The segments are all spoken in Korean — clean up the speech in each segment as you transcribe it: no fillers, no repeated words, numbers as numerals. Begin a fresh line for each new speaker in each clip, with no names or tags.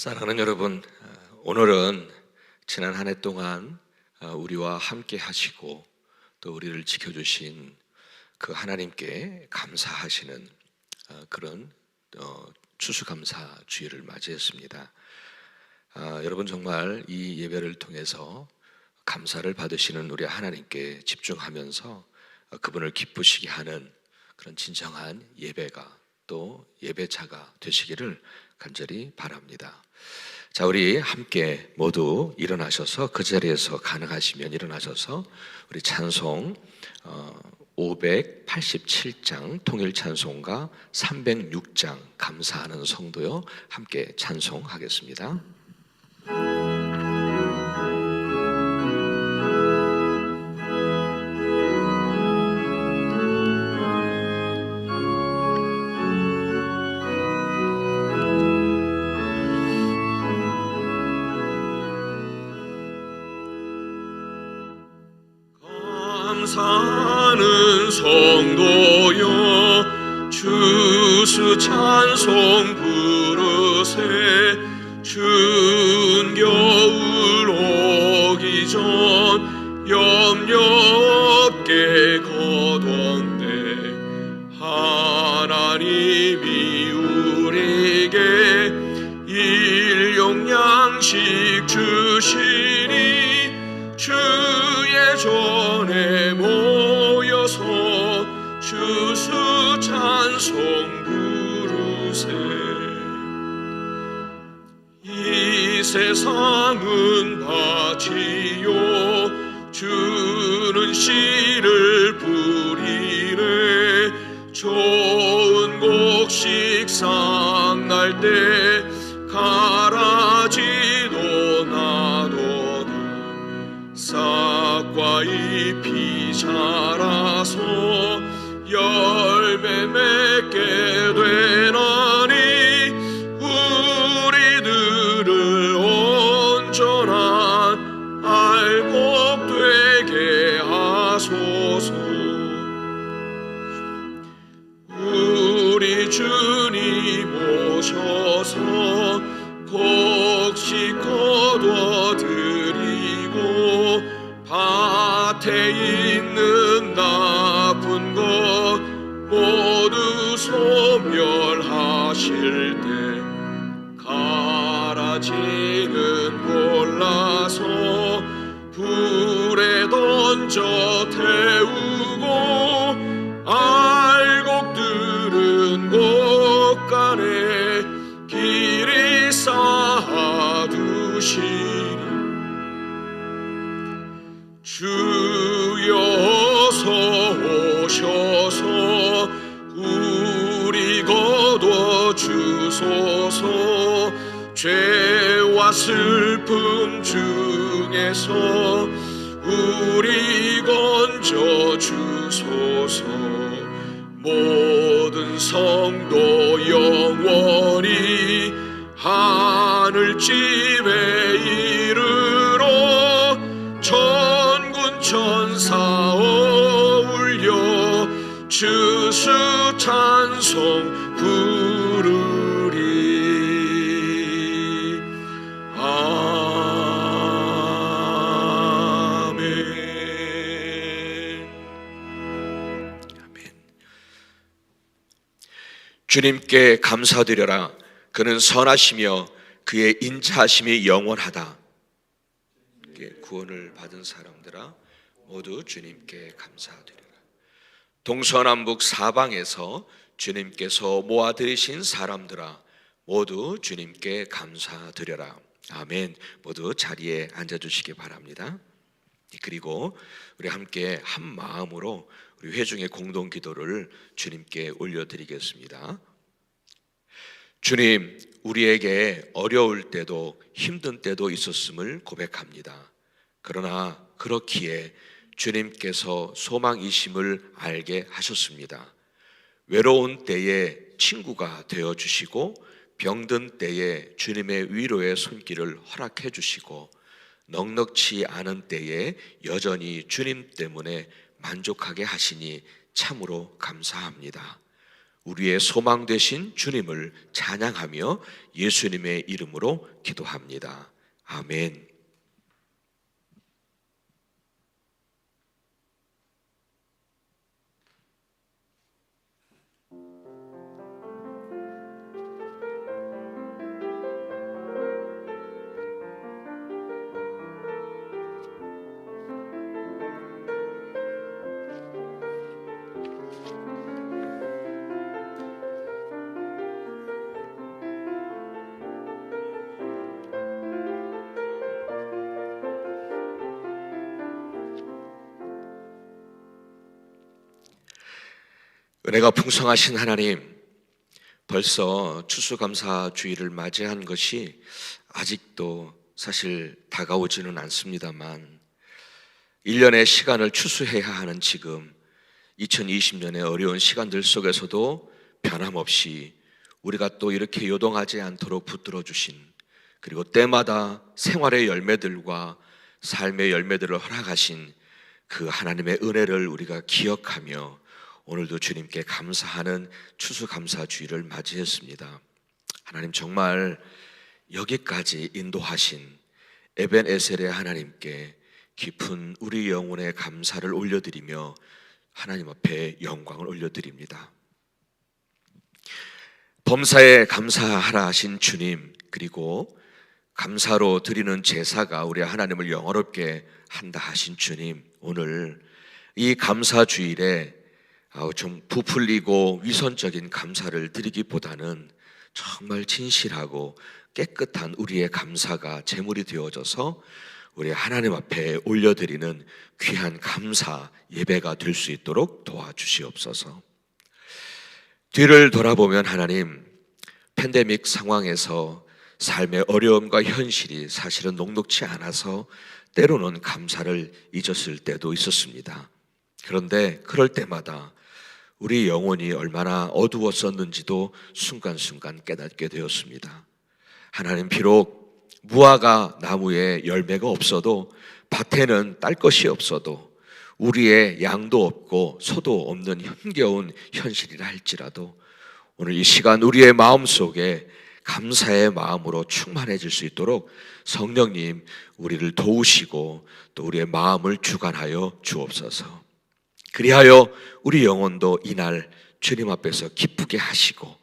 사랑하는 여러분, 오늘은 지난 한 해 동안 우리와 함께 하시고 또 우리를 지켜주신 그 하나님께 감사하시는 그런 추수감사 주일을 맞이했습니다. 여러분 정말 이 예배를 통해서 감사를 받으시는 우리 하나님께 집중하면서 그분을 기쁘시게 하는 그런 진정한 예배가 또 예배자가 되시기를 간절히 바랍니다. 자, 우리 함께 모두 일어나셔서 그 자리에서 가능하시면 일어나셔서 우리 찬송 587장 통일 찬송가 306장 감사하는 성도요 함께 찬송하겠습니다.
감사하는 성도여 추수 찬송 부르세. 추운 겨울 오기 전 염려 없게 거둔대 하나님이 우리에게 일용 양식 주시니 주의 전에 모여서 추수 찬송 부르세. 이 세상은 밭이요 주는 씨를 뿌리네. 좋은 곡식 쌍날 때 가라지도 나도다. 싹과 잎이 자라서 열매 맺게 되나니 우리들을 온전한 알곡 되게 하소서. 우리 주님 오셔서 곡식 거둬드리고 밭에 있는 나쁜 것 모두 소멸하실 때 가라지는 골라서 불에 던져 태우고 알곡들은 곳간에 길이 쌓아두시리. 주여서 오셔서 우리 거둬 주소서. 죄와 슬픔 중에서 우리 건져 주소서. 모든 성도 영원히 하늘집에 이르러 천군 천사 어울려 추수 찬송 부르리. 아멘.
아멘. 주님께 감사드려라. 그는 선하시며 그의 인자하심이 영원하다. 구원을 받은 사람들아 모두 주님께 감사드리라. 동서남북 사방에서 주님께서 모아들이신 사람들아 모두 주님께 감사드려라. 아멘. 모두 자리에 앉아주시기 바랍니다. 그리고 우리 함께 한 마음으로 우리 회중의 공동기도를 주님께 올려드리겠습니다. 주님, 우리에게 어려울 때도 힘든 때도 있었음을 고백합니다. 그러나 그렇기에 주님께서 소망이심을 알게 하셨습니다. 외로운 때에 친구가 되어주시고 병든 때에 주님의 위로의 손길을 허락해 주시고 넉넉치 않은 때에 여전히 주님 때문에 만족하게 하시니 참으로 감사합니다. 우리의 소망 되신 주님을 찬양하며 예수님의 이름으로 기도합니다. 아멘. 은혜가 풍성하신 하나님, 벌써 추수감사주의를 맞이한 것이 아직도 사실 다가오지는 않습니다만 1년의 시간을 추수해야 하는 지금 2020년의 어려운 시간들 속에서도 변함없이 우리가 또 이렇게 요동하지 않도록 붙들어 주신, 그리고 때마다 생활의 열매들과 삶의 열매들을 허락하신 그 하나님의 은혜를 우리가 기억하며 오늘도 주님께 감사하는 추수감사주의를 맞이했습니다. 하나님, 정말 여기까지 인도하신 에벤에셀의 하나님께 깊은 우리 영혼의 감사를 올려드리며 하나님 앞에 영광을 올려드립니다. 범사에 감사하라 하신 주님, 그리고 감사로 드리는 제사가 우리 하나님을 영화롭게 한다 하신 주님, 오늘 이 감사주일에 좀 부풀리고 위선적인 감사를 드리기보다는 정말 진실하고 깨끗한 우리의 감사가 제물이 되어져서 우리 하나님 앞에 올려드리는 귀한 감사 예배가 될 수 있도록 도와주시옵소서. 뒤를 돌아보면 하나님, 팬데믹 상황에서 삶의 어려움과 현실이 사실은 녹록지 않아서 때로는 감사를 잊었을 때도 있었습니다. 그런데 그럴 때마다 우리 영혼이 얼마나 어두웠었는지도 순간순간 깨닫게 되었습니다. 하나님, 비록 무화과 나무에 열매가 없어도, 밭에는 딸 것이 없어도, 우리의 양도 없고 소도 없는 힘겨운 현실이라 할지라도 오늘 이 시간 우리의 마음속에 감사의 마음으로 충만해질 수 있도록 성령님 우리를 도우시고 또 우리의 마음을 주관하여 주옵소서. 그리하여 우리 영혼도 이날 주님 앞에서 기쁘게 하시고,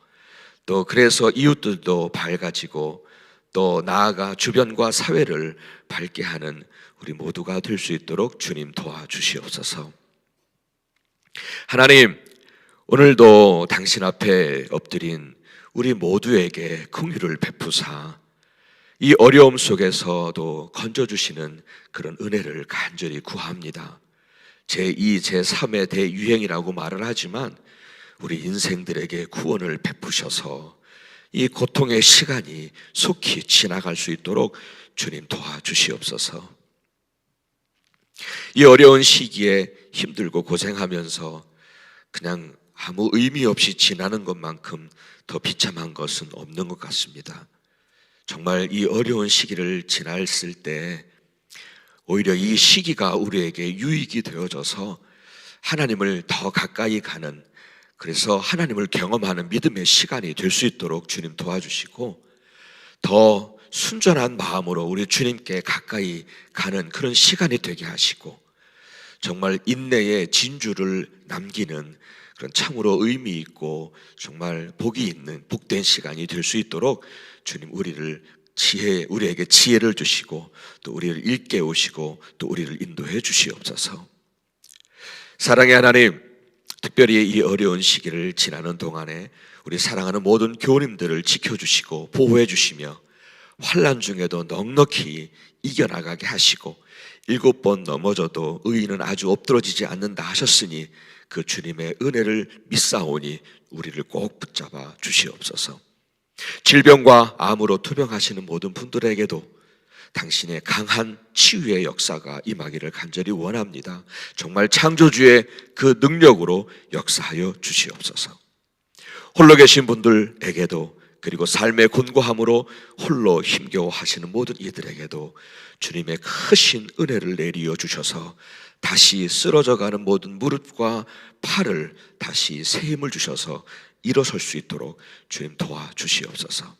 또 그래서 이웃들도 밝아지고 또 나아가 주변과 사회를 밝게 하는 우리 모두가 될 수 있도록 주님 도와주시옵소서. 하나님, 오늘도 당신 앞에 엎드린 우리 모두에게 긍휼을 베푸사 이 어려움 속에서도 건져주시는 그런 은혜를 간절히 구합니다. 제2, 제3의 대유행이라고 말을 하지만 우리 인생들에게 구원을 베푸셔서 이 고통의 시간이 속히 지나갈 수 있도록 주님 도와주시옵소서. 이 어려운 시기에 힘들고 고생하면서 그냥 아무 의미 없이 지나는 것만큼 더 비참한 것은 없는 것 같습니다. 정말 이 어려운 시기를 지났을 때 오히려 이 시기가 우리에게 유익이 되어져서 하나님을 더 가까이 가는, 그래서 하나님을 경험하는 믿음의 시간이 될 수 있도록 주님 도와주시고, 더 순전한 마음으로 우리 주님께 가까이 가는 그런 시간이 되게 하시고, 정말 인내의 진주를 남기는 그런 참으로 의미 있고 정말 복이 있는 복된 시간이 될 수 있도록 주님 우리에게 지혜를 주시고 또 우리를 일깨우시고 또 우리를 인도해 주시옵소서. 사랑의 하나님, 특별히 이 어려운 시기를 지나는 동안에 우리 사랑하는 모든 교우님들을 지켜주시고 보호해 주시며 환난 중에도 넉넉히 이겨나가게 하시고 7번 넘어져도 의인은 아주 엎드러지지 않는다 하셨으니 그 주님의 은혜를 믿사오니 우리를 꼭 붙잡아 주시옵소서. 질병과 암으로 투병하시는 모든 분들에게도 당신의 강한 치유의 역사가 임하기를 간절히 원합니다. 정말 창조주의 그 능력으로 역사하여 주시옵소서. 홀로 계신 분들에게도, 그리고 삶의 곤고함으로 홀로 힘겨워하시는 모든 이들에게도 주님의 크신 은혜를 내리어 주셔서 다시 쓰러져가는 모든 무릎과 팔을 다시 새 힘을 주셔서 일어설 수 있도록 주님 도와주시옵소서.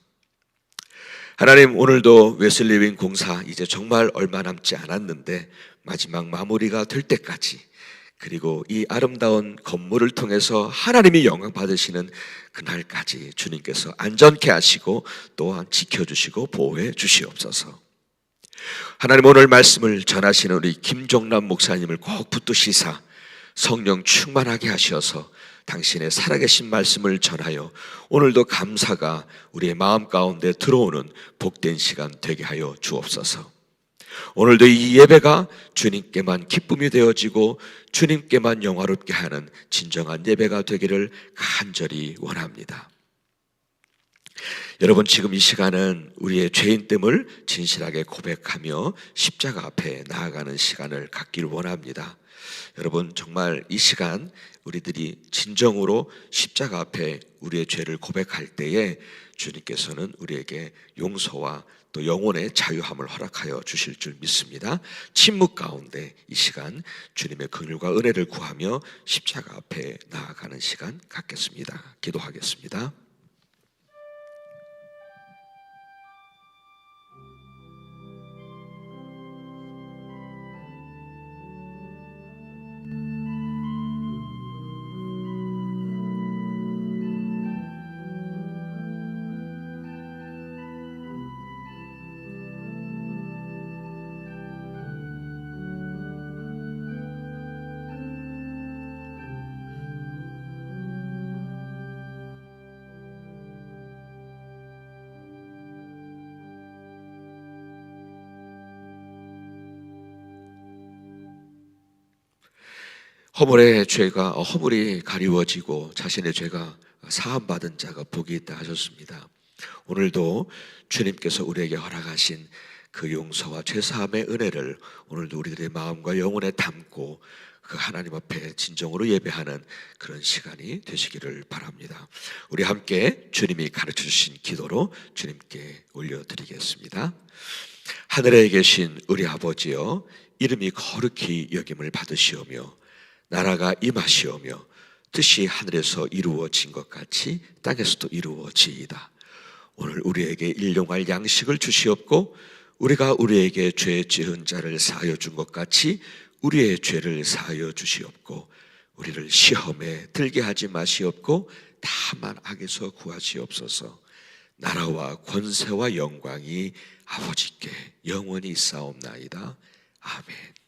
하나님, 오늘도 웨슬리윈 공사 이제 정말 얼마 남지 않았는데 마지막 마무리가 될 때까지, 그리고 이 아름다운 건물을 통해서 하나님이 영광 받으시는 그날까지 주님께서 안전케 하시고 또한 지켜주시고 보호해 주시옵소서. 하나님, 오늘 말씀을 전하시는 우리 김종남 목사님을 꼭 붙드시사 성령 충만하게 하셔서 당신의 살아계신 말씀을 전하여 오늘도 감사가 우리의 마음 가운데 들어오는 복된 시간 되게 하여 주옵소서. 오늘도 이 예배가 주님께만 기쁨이 되어지고 주님께만 영화롭게 하는 진정한 예배가 되기를 간절히 원합니다. 여러분, 지금 이 시간은 우리의 죄인됨을 진실하게 고백하며 십자가 앞에 나아가는 시간을 갖기를 원합니다. 여러분, 정말 이 시간 우리들이 진정으로 십자가 앞에 우리의 죄를 고백할 때에 주님께서는 우리에게 용서와 또 영혼의 자유함을 허락하여 주실 줄 믿습니다. 침묵 가운데 이 시간 주님의 긍휼과 은혜를 구하며 십자가 앞에 나아가는 시간 갖겠습니다. 기도하겠습니다. 허물이 가리워지고 자신의 죄가 사함받은 자가 복이 있다 하셨습니다. 오늘도 주님께서 우리에게 허락하신 그 용서와 죄사함의 은혜를 오늘도 우리들의 마음과 영혼에 담고 그 하나님 앞에 진정으로 예배하는 그런 시간이 되시기를 바랍니다. 우리 함께 주님이 가르쳐 주신 기도로 주님께 올려드리겠습니다. 하늘에 계신 우리 아버지여, 이름이 거룩히 여김을 받으시오며 나라가 임하시오며 뜻이 하늘에서 이루어진 것 같이 땅에서도 이루어지이다. 오늘 우리에게 일용할 양식을 주시옵고 우리가 우리에게 죄 지은 자를 사하여 준 것 같이 우리의 죄를 사하여 주시옵고 우리를 시험에 들게 하지 마시옵고 다만 악에서 구하시옵소서. 나라와 권세와 영광이 아버지께 영원히 있사옵나이다. 아멘.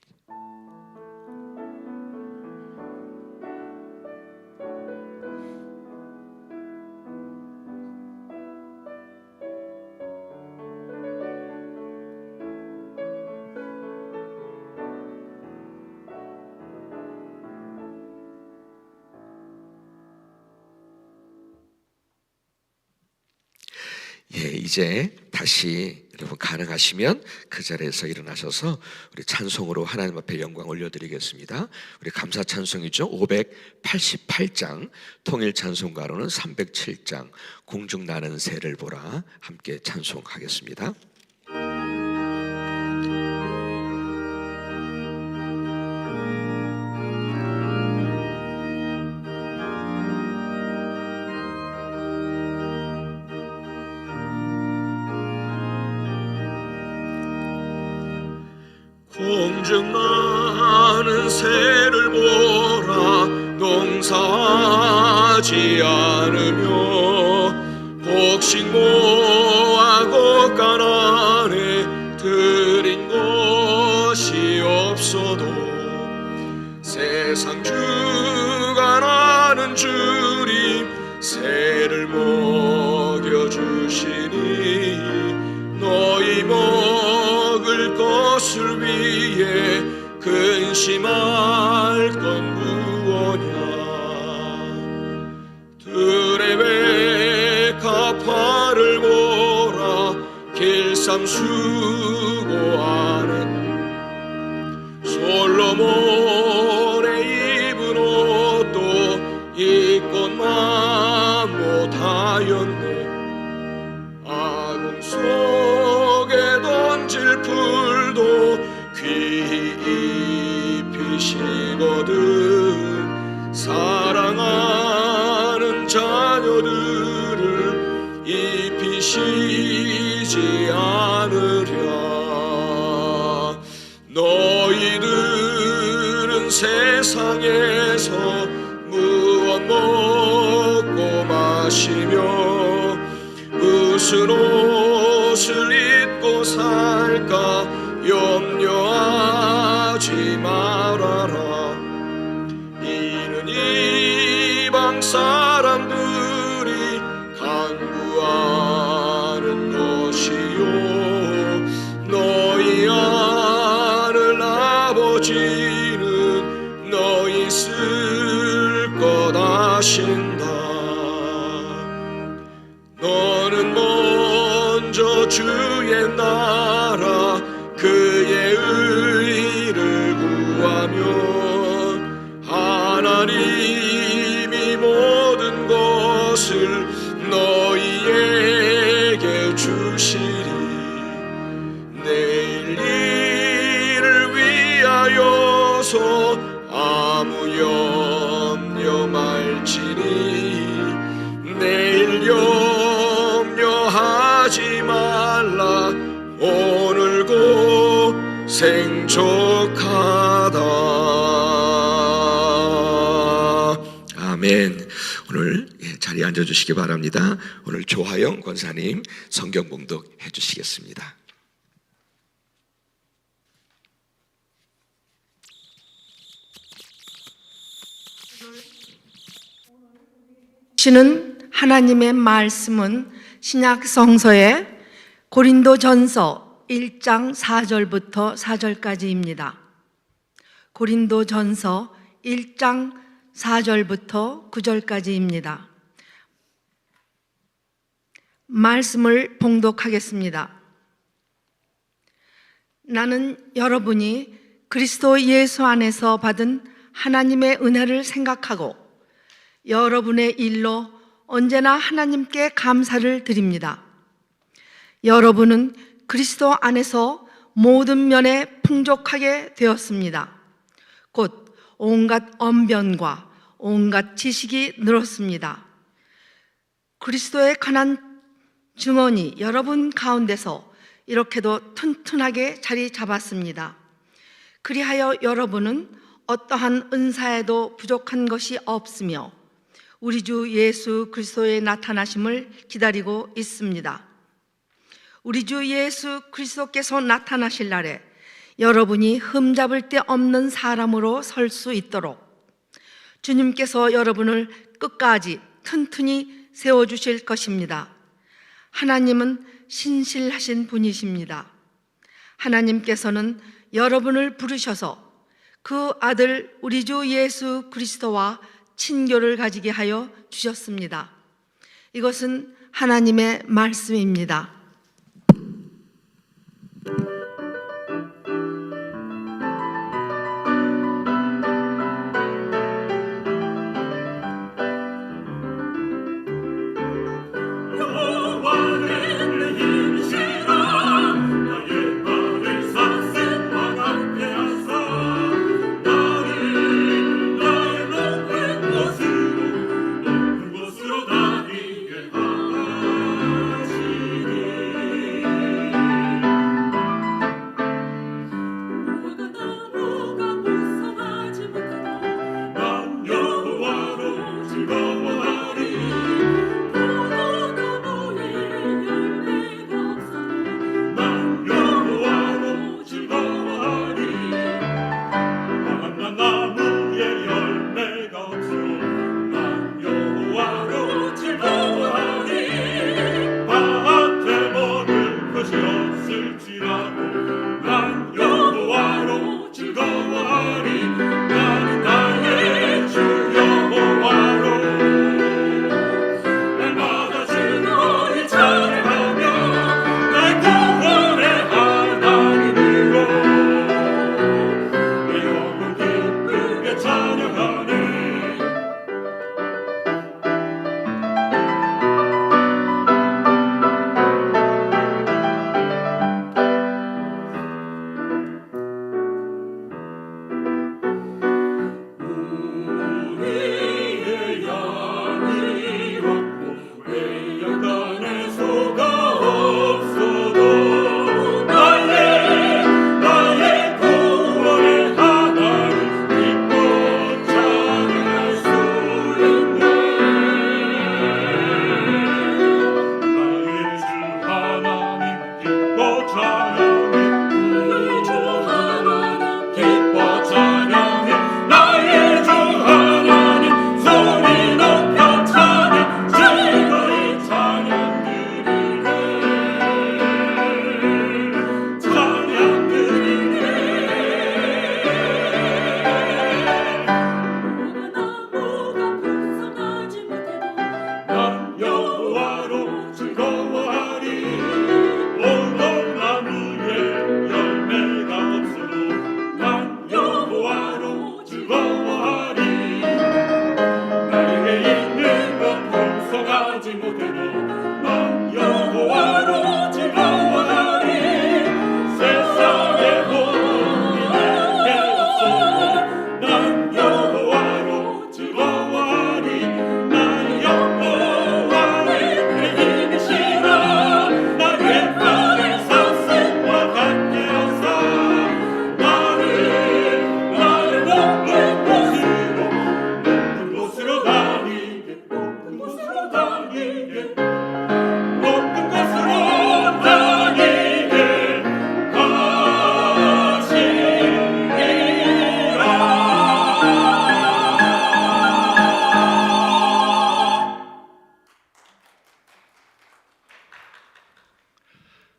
이제 다시 여러분 가능하시면 그 자리에서 일어나셔서 우리 찬송으로 하나님 앞에 영광 올려드리겠습니다. 우리 감사 찬송이죠. 588장, 통일 찬송가로는 307장, 공중 나는 새를 보라, 함께 찬송하겠습니다.
공중 나는 새를 보라, 농사하지 않으며 곡식 모아고 가난에 들인 것이 없어도 세상 주가 나는 주님 새를 먹여주시니 너희 먹을 것을 위해 근심할 건 무엇냐. 들의 백합화를 보라, 길쌈 수고하는 솔로몬의 입은 옷도 입고만 못하였네. 아궁 속에 던질 풀도 귀히 입히시거든. 사랑하는 자녀 버리지 않으랴. 너희들은 세상에서 무엇 먹고 마시며 무슨 옷을 입고 살까 염려하지 말아라. 이는 이방 사람들이 간구하는 것이요 너희 하늘 아버지는 너희 쓸 것 아신다. 너는 먼저 주의 나라 그의 의를 구하면 하나님이 모든 것을 너희에게 주시리. 내일 일을 위하여서 아무 염려 말지니 내일 염려하지 말라. 오늘 생족하다. 아멘. 오늘 자리에 앉아주시기 바랍니다. 오늘 조하영 권사님 성경 봉독 해주시겠습니다.
주시는 하나님의 말씀은 신약 성서의 고린도전서 1장 4절부터 4절까지입니다. 고린도전서 1장 4절부터 9절까지입니다. 말씀을 봉독하겠습니다. 나는 여러분이 그리스도 예수 안에서 받은 하나님의 은혜를 생각하고 여러분의 일로 언제나 하나님께 감사를 드립니다. 여러분은 그리스도 안에서 모든 면에 풍족하게 되었습니다. 곧 온갖 언변과 온갖 지식이 늘었습니다. 그리스도에 관한 증언이 여러분 가운데서 이렇게도 튼튼하게 자리 잡았습니다. 그리하여 여러분은 어떠한 은사에도 부족한 것이 없으며 우리 주 예수 그리스도의 나타나심을 기다리고 있습니다. 우리 주 예수 그리스도께서 나타나실 날에 여러분이 흠잡을 데 없는 사람으로 설 수 있도록 주님께서 여러분을 끝까지 튼튼히 세워주실 것입니다. 하나님은 신실하신 분이십니다. 하나님께서는 여러분을 부르셔서 그 아들 우리 주 예수 그리스도와 친교를 가지게 하여 주셨습니다. 이것은 하나님의 말씀입니다.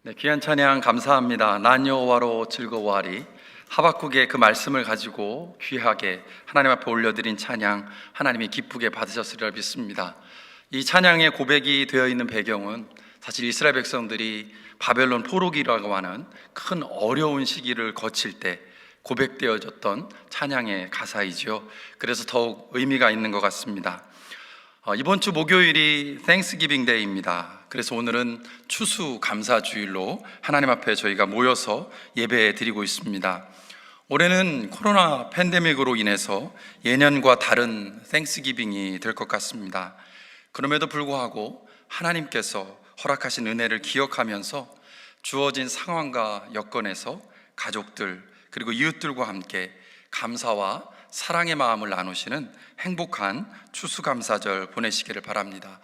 네, 귀한 찬양 감사합니다. 난 여호와로 즐거워하리. 하박국의 그 말씀을 가지고 귀하게 하나님 앞에 올려드린 찬양, 하나님이 기쁘게 받으셨으리라 믿습니다. 이 찬양의 고백이 되어 있는 배경은 사실 이스라엘 백성들이 바벨론 포로기라고 하는 큰 어려운 시기를 거칠 때 고백되어졌던 찬양의 가사이지요. 그래서 더욱 의미가 있는 것 같습니다. 이번 주 목요일이 Thanksgiving Day입니다. 그래서 오늘은 추수감사주일로 하나님 앞에 저희가 모여서 예배 드리고 있습니다. 올해는 코로나 팬데믹으로 인해서 예년과 다른 Thanksgiving이 될 것 같습니다. 그럼에도 불구하고 하나님께서 허락하신 은혜를 기억하면서 주어진 상황과 여건에서 가족들 그리고 이웃들과 함께 감사와 사랑의 마음을 나누시는 행복한 추수감사절 보내시기를 바랍니다.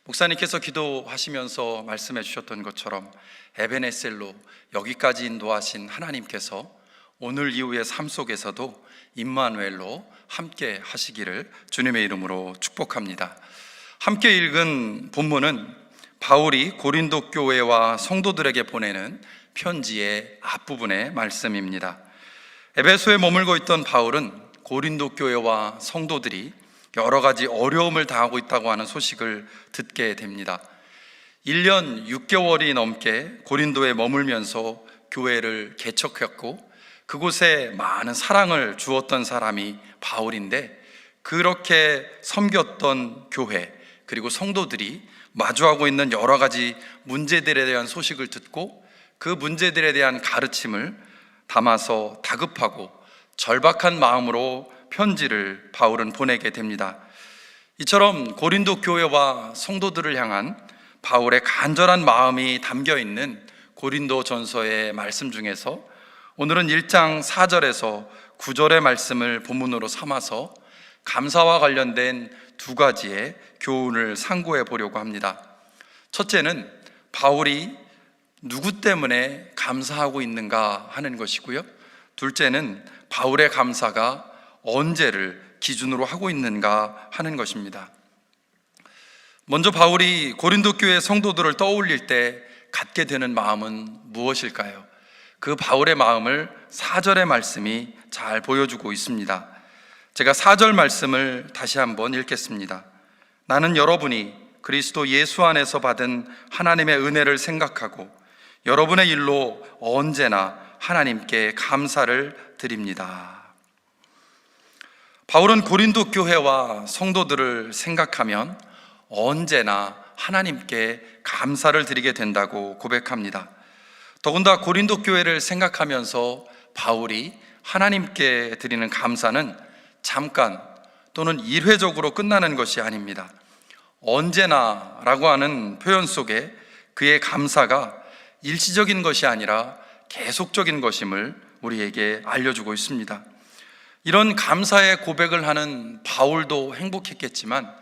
목사님께서 기도하시면서 말씀해 주셨던 것처럼 에베네셀로 여기까지 인도하신 하나님께서 오늘 이후의 삶 속에서도 임마누엘로 함께 하시기를 주님의 이름으로 축복합니다. 함께 읽은 본문은 바울이 고린도 교회와 성도들에게 보내는 편지의 앞부분의 말씀입니다. 에베소에 머물고 있던 바울은 고린도 교회와 성도들이 여러 가지 어려움을 당하고 있다고 하는 소식을 듣게 됩니다. 1년 6개월이 넘게 고린도에 머물면서 교회를 개척했고 그곳에 많은 사랑을 주었던 사람이 바울인데, 그렇게 섬겼던 교회 그리고 성도들이 마주하고 있는 여러 가지 문제들에 대한 소식을 듣고 그 문제들에 대한 가르침을 담아서 다급하고 절박한 마음으로 편지를 바울은 보내게 됩니다. 이처럼 고린도 교회와 성도들을 향한 바울의 간절한 마음이 담겨 있는 고린도 전서의 말씀 중에서 오늘은 1장 4절에서 9절의 말씀을 본문으로 삼아서 감사와 관련된 두 가지의 교훈을 상고해 보려고 합니다. 첫째는 바울이 누구 때문에 감사하고 있는가 하는 것이고요. 둘째는 바울의 감사가 언제를 기준으로 하고 있는가 하는 것입니다. 먼저 바울이 고린도 교회 성도들을 떠올릴 때 갖게 되는 마음은 무엇일까요? 그 바울의 마음을 4절의 말씀이 잘 보여주고 있습니다. 제가 4절 말씀을 다시 한번 읽겠습니다. 나는 여러분이 그리스도 예수 안에서 받은 하나님의 은혜를 생각하고 여러분의 일로 언제나 하나님께 감사를 드립니다. 바울은 고린도 교회와 성도들을 생각하면 언제나 하나님께 감사를 드리게 된다고 고백합니다. 더군다나 고린도 교회를 생각하면서 바울이 하나님께 드리는 감사는 잠깐 또는 일회적으로 끝나는 것이 아닙니다. 언제나라고 하는 표현 속에 그의 감사가 일시적인 것이 아니라 계속적인 것임을 우리에게 알려주고 있습니다. 이런 감사의 고백을 하는 바울도 행복했겠지만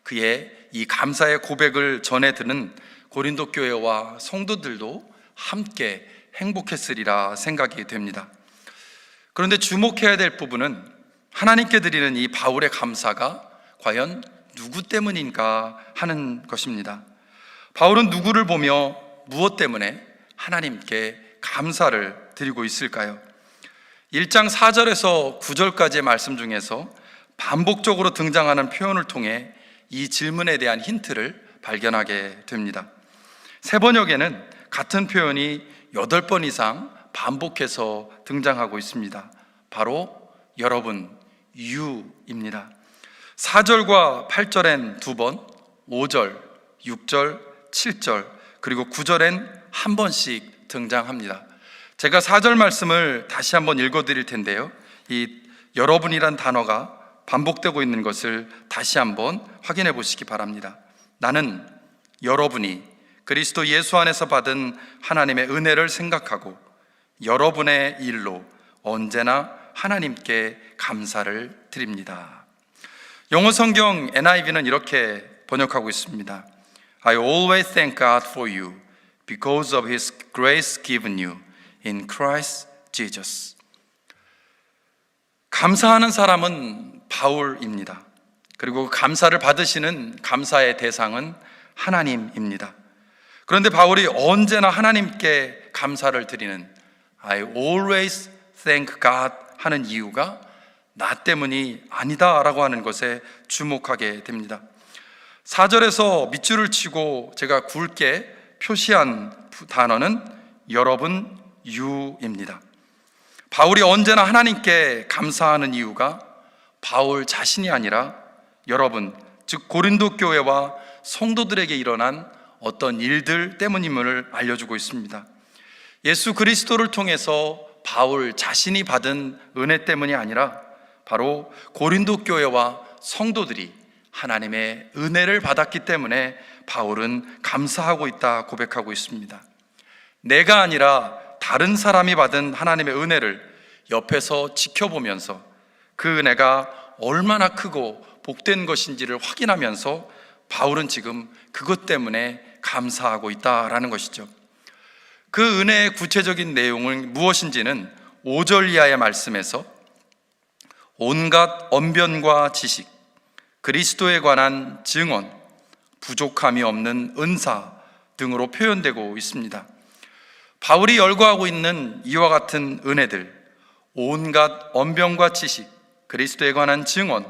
그의 이 감사의 고백을 전해 듣는 고린도 교회와 성도들도 함께 행복했으리라 생각이 됩니다. 그런데 주목해야 될 부분은 하나님께 드리는 이 바울의 감사가 과연 누구 때문인가 하는 것입니다. 바울은 누구를 보며 무엇 때문에 하나님께 감사를 드리고 있을까요? 1장 4절에서 9절까지의 말씀 중에서 반복적으로 등장하는 표현을 통해 이 질문에 대한 힌트를 발견하게 됩니다. 세 번역에는 같은 표현이 8번 이상 반복해서 등장하고 있습니다. 바로 여러분, you입니다. 4절과 8절엔 2번, 5절, 6절, 7절, 그리고 9절엔 한 번씩 등장합니다. 제가 4절 말씀을 다시 한번 읽어드릴 텐데요, 이 여러분이란 단어가 반복되고 있는 것을 다시 한번 확인해 보시기 바랍니다. 나는 여러분이 그리스도 예수 안에서 받은 하나님의 은혜를 생각하고 여러분의 일로 언제나 하나님께 감사를 드립니다. 영어 성경 NIV는 이렇게 번역하고 있습니다. I always thank God for you because of His grace given you in Christ Jesus. 감사하는 사람은 바울입니다. 그리고 감사를 받으시는 감사의 대상은 하나님입니다. 그런데 바울이 언제나 하나님께 감사를 드리는 I always thank God 하는 이유가 나 때문이 아니다라고 하는 것에 주목하게 됩니다. 4절에서 밑줄을 치고 제가 굵게 표시한 단어는 여러분 you입니다. 바울이 언제나 하나님께 감사하는 이유가 바울 자신이 아니라 여러분, 즉 고린도 교회와 성도들에게 일어난 어떤 일들 때문임을 알려주고 있습니다. 예수 그리스도를 통해서 바울 자신이 받은 은혜 때문이 아니라 바로 고린도 교회와 성도들이 하나님의 은혜를 받았기 때문에 바울은 감사하고 있다 고백하고 있습니다. 내가 아니라 다른 사람이 받은 하나님의 은혜를 옆에서 지켜보면서 그 은혜가 얼마나 크고 복된 것인지를 확인하면서 바울은 지금 그것 때문에 감사하고 있다라는 것이죠. 그 은혜의 구체적인 내용은 무엇인지는 5절 이하의 말씀에서 온갖 언변과 지식, 그리스도에 관한 증언, 부족함이 없는 은사 등으로 표현되고 있습니다. 바울이 열거하고 있는 이와 같은 은혜들, 온갖 언변과 지식, 그리스도에 관한 증언,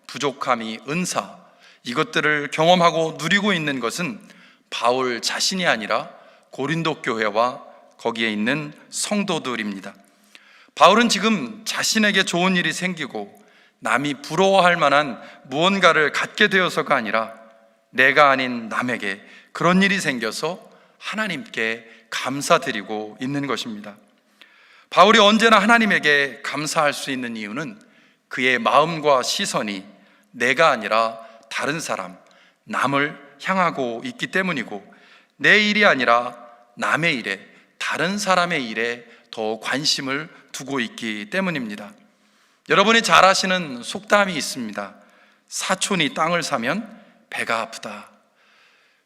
부족함이 은사, 이것들을 경험하고 누리고 있는 것은 바울 자신이 아니라 고린도 교회와 거기에 있는 성도들입니다. 바울은 지금 자신에게 좋은 일이 생기고 남이 부러워할 만한 무언가를 갖게 되어서가 아니라 내가 아닌 남에게 그런 일이 생겨서 하나님께 감사드리고 있는 것입니다. 바울이 언제나 하나님에게 감사할 수 있는 이유는 그의 마음과 시선이 내가 아니라 다른 사람, 남을 향하고 있기 때문이고 내 일이 아니라 남의 일에, 다른 사람의 일에 더 관심을 두고 있기 때문입니다. 여러분이 잘 아시는 속담이 있습니다. 사촌이 땅을 사면 배가 아프다.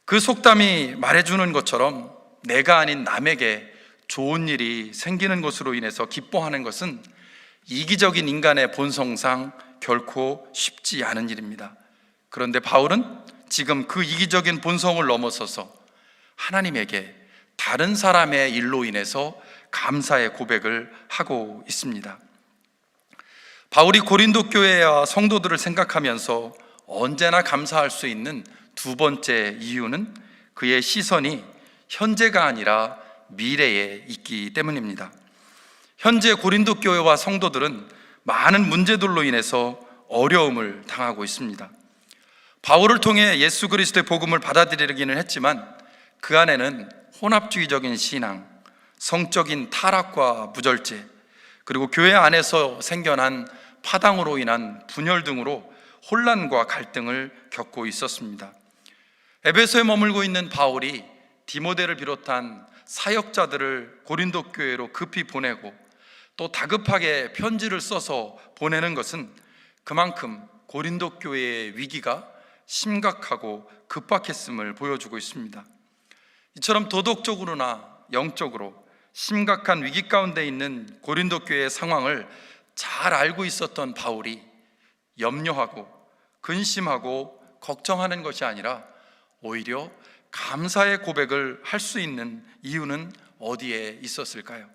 그 속담이 말해주는 것처럼 내가 아닌 남에게 좋은 일이 생기는 것으로 인해서 기뻐하는 것은 이기적인 인간의 본성상 결코 쉽지 않은 일입니다. 그런데 바울은 지금 그 이기적인 본성을 넘어서서 하나님에게 다른 사람의 일로 인해서 감사의 고백을 하고 있습니다. 바울이 고린도 교회와 성도들을 생각하면서 언제나 감사할 수 있는 두 번째 이유는 그의 시선이 현재가 아니라 미래에 있기 때문입니다. 현재 고린도 교회와 성도들은 많은 문제들로 인해서 어려움을 당하고 있습니다. 바울을 통해 예수 그리스도의 복음을 받아들이기는 했지만 그 안에는 혼합주의적인 신앙, 성적인 타락과 무절제, 그리고 교회 안에서 생겨난 파당으로 인한 분열 등으로 혼란과 갈등을 겪고 있었습니다. 에베소에 머물고 있는 바울이 디모데를 비롯한 사역자들을 고린도 교회로 급히 보내고 또 다급하게 편지를 써서 보내는 것은 그만큼 고린도 교회의 위기가 심각하고 급박했음을 보여주고 있습니다. 이처럼 도덕적으로나 영적으로 심각한 위기 가운데 있는 고린도 교회의 상황을 잘 알고 있었던 바울이 염려하고 근심하고 걱정하는 것이 아니라 오히려 감사의 고백을 할 수 있는 이유는 어디에 있었을까요?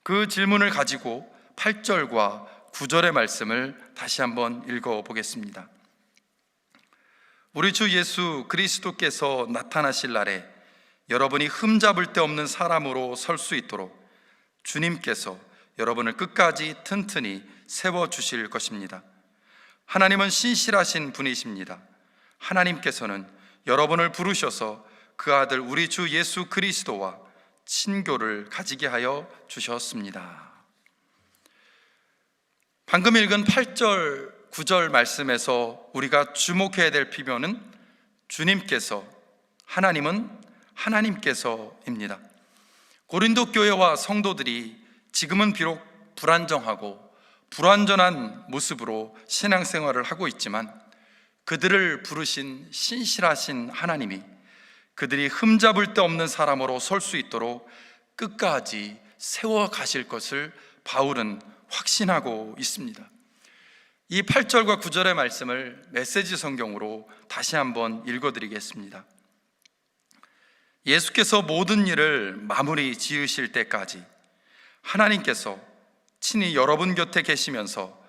그 질문을 가지고 8절과 9절의 말씀을 다시 한번 읽어보겠습니다. 우리 주 예수 그리스도께서 나타나실 날에 여러분이 흠잡을 데 없는 사람으로 설 수 있도록 주님께서 여러분을 끝까지 튼튼히 세워주실 것입니다. 하나님은 신실하신 분이십니다. 하나님께서는 여러분을 부르셔서 그 아들 우리 주 예수 그리스도와 친교를 가지게 하여 주셨습니다. 방금 읽은 8절, 9절 말씀에서 우리가 주목해야 될 표현은 주님께서, 하나님은 하나님께서입니다. 고린도 교회와 성도들이 지금은 비록 불안정하고 불완전한 모습으로 신앙생활을 하고 있지만 그들을 부르신 신실하신 하나님이 그들이 흠잡을 데 없는 사람으로 설 수 있도록 끝까지 세워가실 것을 바울은 확신하고 있습니다. 이 8절과 9절의 말씀을 메시지 성경으로 다시 한번 읽어드리겠습니다. 예수께서 모든 일을 마무리 지으실 때까지 하나님께서 친히 여러분 곁에 계시면서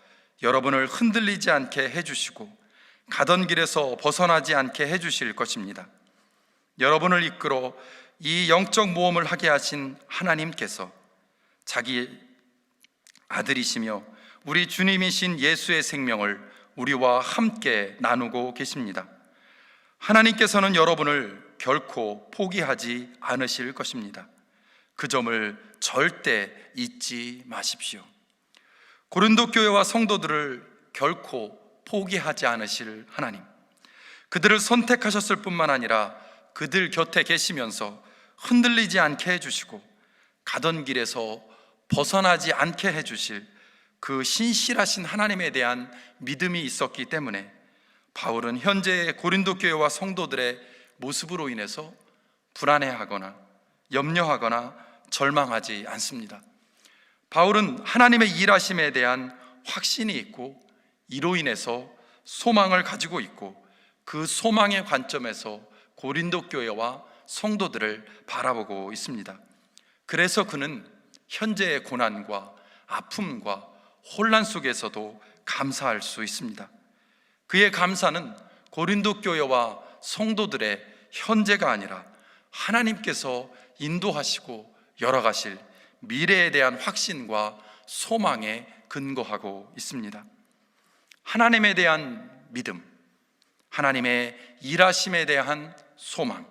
여러분을 흔들리지 않게 해주시고 가던 길에서 벗어나지 않게 해주실 것입니다. 여러분을 이끌어 이 영적 모험을 하게 하신 하나님께서 자기 아들이시며 우리 주님이신 예수의 생명을 우리와 함께 나누고 계십니다. 하나님께서는 여러분을 결코 포기하지 않으실 것입니다. 그 점을 절대 잊지 마십시오. 고린도 교회와 성도들을 결코 포기하지 않으실 하나님, 그들을 선택하셨을 뿐만 아니라 그들 곁에 계시면서 흔들리지 않게 해주시고 가던 길에서 벗어나지 않게 해주실 그 신실하신 하나님에 대한 믿음이 있었기 때문에 바울은 현재의 고린도 교회와 성도들의 모습으로 인해서 불안해하거나 염려하거나 절망하지 않습니다. 바울은 하나님의 일하심에 대한 확신이 있고 이로 인해서 소망을 가지고 있고 그 소망의 관점에서 고린도 교회와 성도들을 바라보고 있습니다. 그래서 그는 현재의 고난과 아픔과 혼란 속에서도 감사할 수 있습니다. 그의 감사는 고린도 교회와 성도들의 현재가 아니라 하나님께서 인도하시고 열어가실 미래에 대한 확신과 소망에 근거하고 있습니다. 하나님에 대한 믿음, 하나님의 일하심에 대한 소망,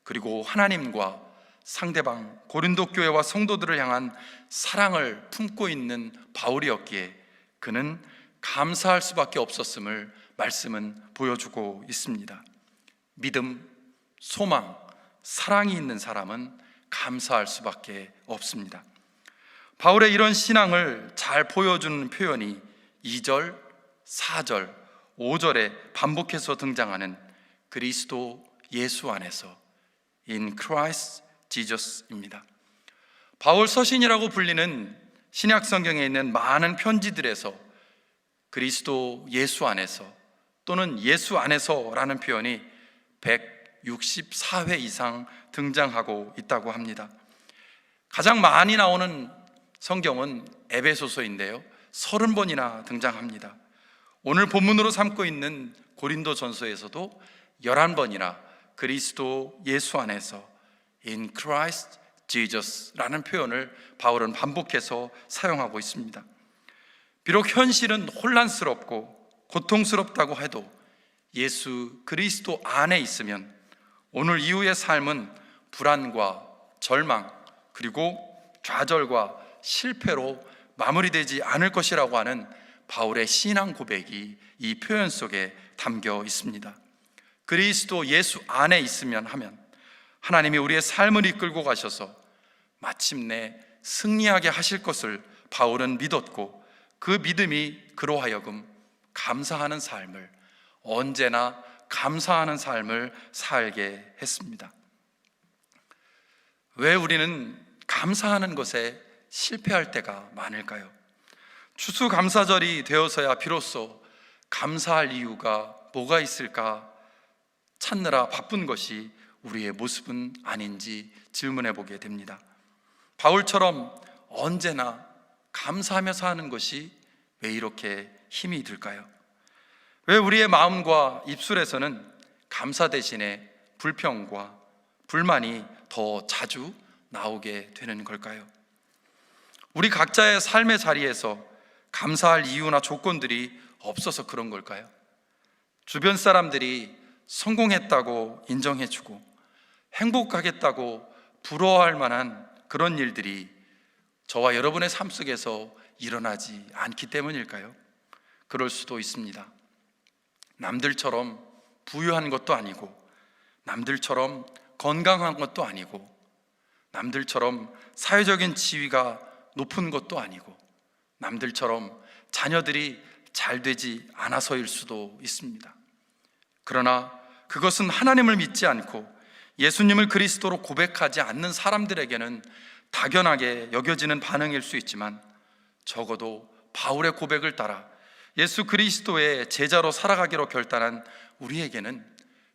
그리고 하나님과 상대방 고린도 교회와 성도들을 향한 사랑을 품고 있는 바울이었기에 그는 감사할 수밖에 없었음을 말씀은 보여주고 있습니다. 믿음, 소망, 사랑이 있는 사람은 감사할 수밖에 없습니다. 바울의 이런 신앙을 잘 보여주는 표현이 2절, 4절, 5절에 반복해서 등장하는 그리스도 예수 안에서 In Christ Jesus입니다. 바울 서신이라고 불리는 신약 성경에 있는 많은 편지들에서 그리스도 예수 안에서 또는 예수 안에서라는 표현이 164회 이상 등장하고 있다고 합니다. 가장 많이 나오는 성경은 에베소서인데요, 30번이나 등장합니다. 오늘 본문으로 삼고 있는 고린도전서에서도 11번이나 그리스도 예수 안에서 In Christ Jesus라는 표현을 바울은 반복해서 사용하고 있습니다. 비록 현실은 혼란스럽고 고통스럽다고 해도 예수 그리스도 안에 있으면 오늘 이후의 삶은 불안과 절망 그리고 좌절과 실패로 마무리되지 않을 것이라고 하는 바울의 신앙 고백이 이 표현 속에 담겨 있습니다. 그리스도 예수 안에 있으면 하면 하나님이 우리의 삶을 이끌고 가셔서 마침내 승리하게 하실 것을 바울은 믿었고 그 믿음이 그로 하여금 감사하는 삶을, 언제나 감사하는 삶을 살게 했습니다. 왜 우리는 감사하는 것에 실패할 때가 많을까요? 추수감사절이 되어서야 비로소 감사할 이유가 뭐가 있을까 찾느라 바쁜 것이 우리의 모습은 아닌지 질문해 보게 됩니다. 바울처럼 언제나 감사하며 사는 것이 왜 이렇게 힘이 들까요? 왜 우리의 마음과 입술에서는 감사 대신에 불평과 불만이 더 자주 나오게 되는 걸까요? 우리 각자의 삶의 자리에서 감사할 이유나 조건들이 없어서 그런 걸까요? 주변 사람들이 성공했다고 인정해주고 행복하겠다고 부러워할 만한 그런 일들이 저와 여러분의 삶 속에서 일어나지 않기 때문일까요? 그럴 수도 있습니다. 남들처럼 부유한 것도 아니고 남들처럼 건강한 것도 아니고 남들처럼 사회적인 지위가 높은 것도 아니고 남들처럼 자녀들이 잘 되지 않아서일 수도 있습니다. 그러나 그것은 하나님을 믿지 않고 예수님을 그리스도로 고백하지 않는 사람들에게는 당연하게 여겨지는 반응일 수 있지만 적어도 바울의 고백을 따라 예수 그리스도의 제자로 살아가기로 결단한 우리에게는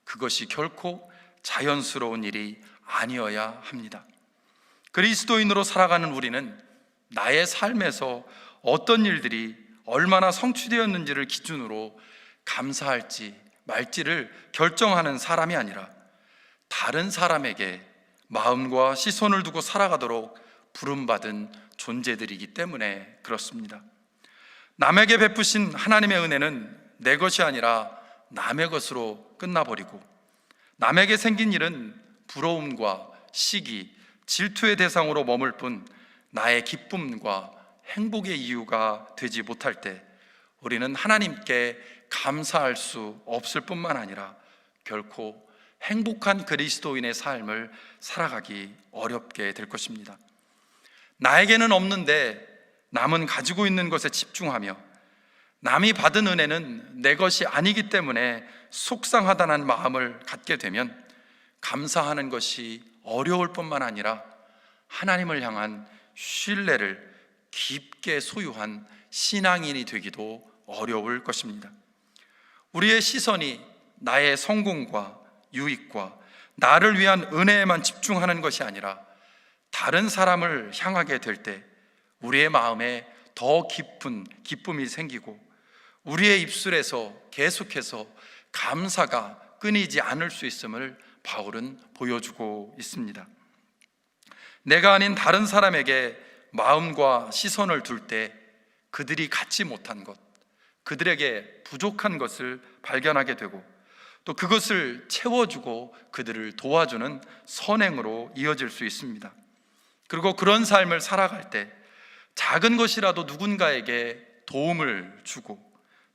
그것이 결코 자연스러운 일이 아니어야 합니다. 그리스도인으로 살아가는 우리는 나의 삶에서 어떤 일들이 얼마나 성취되었는지를 기준으로 감사할지 말지를 결정하는 사람이 아니라 다른 사람에게 마음과 시선을 두고 살아가도록 부름받은 존재들이기 때문에 그렇습니다. 남에게 베푸신 하나님의 은혜는 내 것이 아니라 남의 것으로 끝나버리고, 남에게 생긴 일은 부러움과 시기, 질투의 대상으로 머물 뿐 나의 기쁨과 행복의 이유가 되지 못할 때 우리는 하나님께 감사할 수 없을 뿐만 아니라 결코 행복한 그리스도인의 삶을 살아가기 어렵게 될 것입니다. 나에게는 없는데 남은 가지고 있는 것에 집중하며 남이 받은 은혜는 내 것이 아니기 때문에 속상하다는 마음을 갖게 되면 감사하는 것이 어려울 뿐만 아니라 하나님을 향한 신뢰를 깊게 소유한 신앙인이 되기도 어려울 것입니다. 우리의 시선이 나의 성공과 유익과 나를 위한 은혜에만 집중하는 것이 아니라 다른 사람을 향하게 될 때 우리의 마음에 더 깊은 기쁨이 생기고 우리의 입술에서 계속해서 감사가 끊이지 않을 수 있음을 바울은 보여주고 있습니다. 내가 아닌 다른 사람에게 마음과 시선을 둘 때 그들이 갖지 못한 것, 그들에게 부족한 것을 발견하게 되고 또 그것을 채워주고 그들을 도와주는 선행으로 이어질 수 있습니다. 그리고 그런 삶을 살아갈 때 작은 것이라도 누군가에게 도움을 주고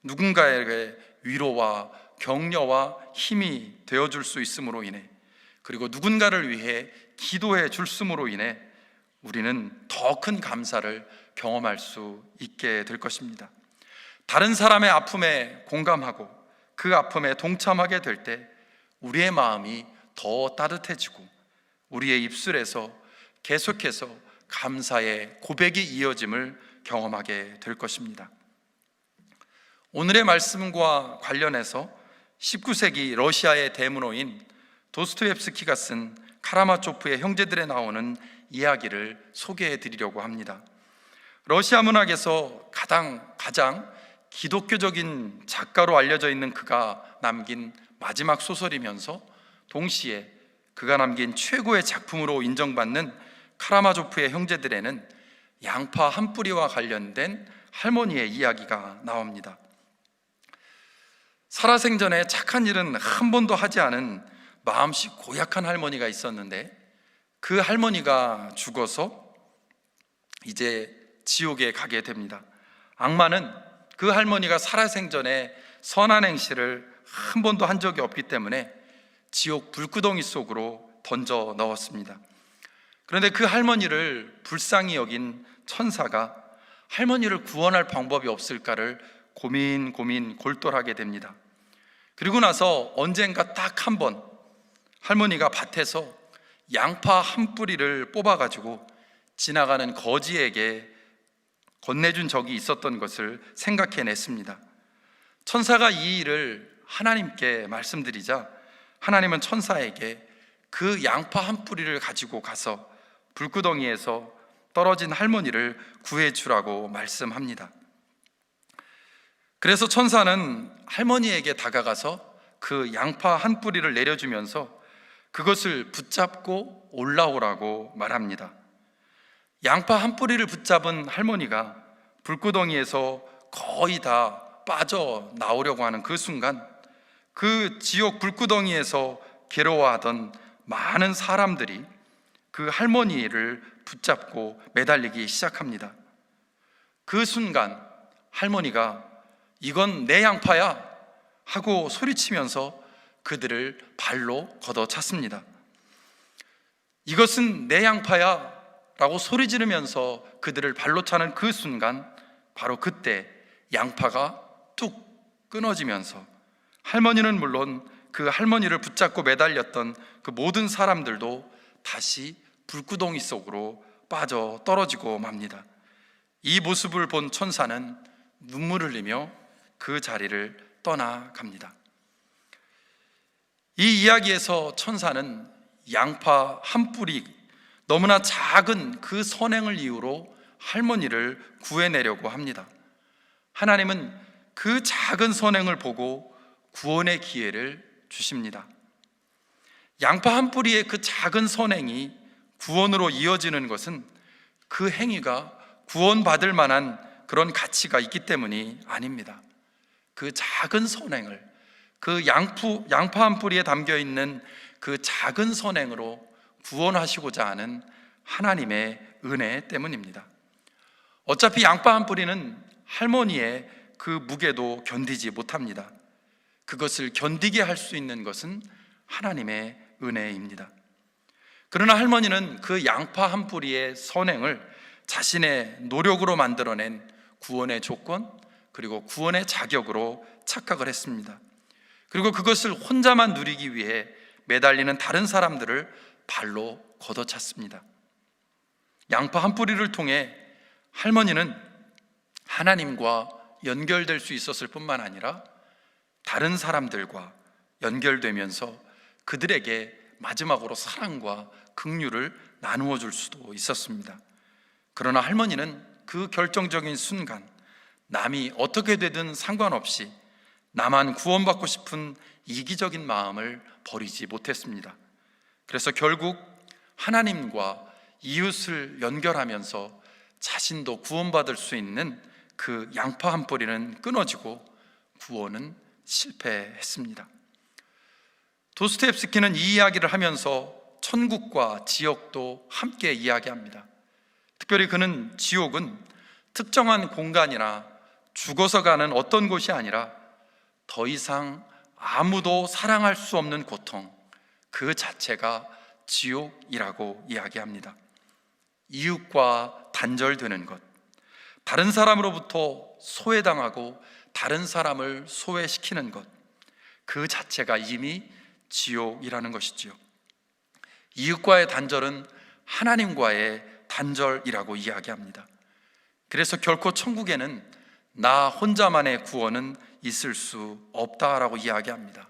누군가에게 위로와 격려와 힘이 되어줄 수 있음으로 인해, 그리고 누군가를 위해 기도해 줄음으로 인해 우리는 더 큰 감사를 경험할 수 있게 될 것입니다. 다른 사람의 아픔에 공감하고 그 아픔에 동참하게 될 때 우리의 마음이 더 따뜻해지고 우리의 입술에서 계속해서 감사의 고백이 이어짐을 경험하게 될 것입니다. 오늘의 말씀과 관련해서 19세기 러시아의 대문호인 도스토옙스키가 쓴 카라마초프의 형제들에 나오는 이야기를 소개해 드리려고 합니다. 러시아 문학에서 가장 기독교적인 작가로 알려져 있는 그가 남긴 마지막 소설이면서 동시에 그가 남긴 최고의 작품으로 인정받는 카라마조프의 형제들에는 양파 한 뿌리와 관련된 할머니의 이야기가 나옵니다. 살아생전에 착한 일은 한 번도 하지 않은 마음씨 고약한 할머니가 있었는데 그 할머니가 죽어서 이제 지옥에 가게 됩니다. 악마는 그 할머니가 살아생전에 선한 행실을 한 번도 한 적이 없기 때문에 지옥 불구덩이 속으로 던져 넣었습니다. 그런데 그 할머니를 불쌍히 여긴 천사가 할머니를 구원할 방법이 없을까를 고민 골똘하게 됩니다. 그리고 나서 언젠가 딱 한 번 할머니가 밭에서 양파 한 뿌리를 뽑아가지고 지나가는 거지에게 건네준 적이 있었던 것을 생각해냈습니다. 천사가 이 일을 하나님께 말씀드리자 하나님은 천사에게 그 양파 한 뿌리를 가지고 가서 불구덩이에서 떨어진 할머니를 구해주라고 말씀합니다. 그래서 천사는 할머니에게 다가가서 그 양파 한 뿌리를 내려주면서 그것을 붙잡고 올라오라고 말합니다. 양파 한 뿌리를 붙잡은 할머니가 불구덩이에서 거의 다 빠져나오려고 하는 그 순간 그 지옥 불구덩이에서 괴로워하던 많은 사람들이 그 할머니를 붙잡고 매달리기 시작합니다. 그 순간 할머니가 이건 내 양파야 하고 소리치면서 그들을 발로 걷어찼습니다. 이것은 내 양파야 라고 소리 지르면서 그들을 발로 차는 그 순간 바로 그때 양파가 뚝 끊어지면서 할머니는 물론 그 할머니를 붙잡고 매달렸던 그 모든 사람들도 다시 불구덩이 속으로 빠져 떨어지고 맙니다. 이 모습을 본 천사는 눈물을 흘리며 그 자리를 떠나갑니다. 이 이야기에서 천사는 양파 한 뿌리, 너무나 작은 그 선행을 이유로 할머니를 구해내려고 합니다. 하나님은 그 작은 선행을 보고 구원의 기회를 주십니다. 양파 한 뿌리의 그 작은 선행이 구원으로 이어지는 것은 그 행위가 구원받을 만한 그런 가치가 있기 때문이 아닙니다. 그 작은 선행을, 그 양파 한 뿌리에 담겨 있는 그 작은 선행으로 구원하시고자 하는 하나님의 은혜 때문입니다. 어차피 양파 한 뿌리는 할머니의 그 무게도 견디지 못합니다. 그것을 견디게 할 수 있는 것은 하나님의 은혜입니다. 그러나 할머니는 그 양파 한 뿌리의 선행을 자신의 노력으로 만들어낸 구원의 조건, 그리고 구원의 자격으로 착각을 했습니다. 그리고 그것을 혼자만 누리기 위해 매달리는 다른 사람들을 발로 걷어찼습니다. 양파 한 뿌리를 통해 할머니는 하나님과 연결될 수 있었을 뿐만 아니라 다른 사람들과 연결되면서 그들에게 마지막으로 사랑과 긍휼을 나누어 줄 수도 있었습니다. 그러나 할머니는 그 결정적인 순간, 남이 어떻게 되든 상관없이 나만 구원받고 싶은 이기적인 마음을 버리지 못했습니다. 그래서 결국 하나님과 이웃을 연결하면서 자신도 구원받을 수 있는 그 양파 한 뿌리는 끊어지고 구원은 실패했습니다. 도스토옙스키는 이 이야기를 하면서 천국과 지옥도 함께 이야기합니다. 특별히 그는 지옥은 특정한 공간이나 죽어서 가는 어떤 곳이 아니라 더 이상 아무도 사랑할 수 없는 고통, 그 자체가 지옥이라고 이야기합니다. 이웃과 단절되는 것, 다른 사람으로부터 소외당하고 다른 사람을 소외시키는 것, 그 자체가 이미 지옥이라는 것이지요. 이웃과의 단절은 하나님과의 단절이라고 이야기합니다. 그래서 결코 천국에는 나 혼자만의 구원은 있을 수 없다라고 이야기합니다.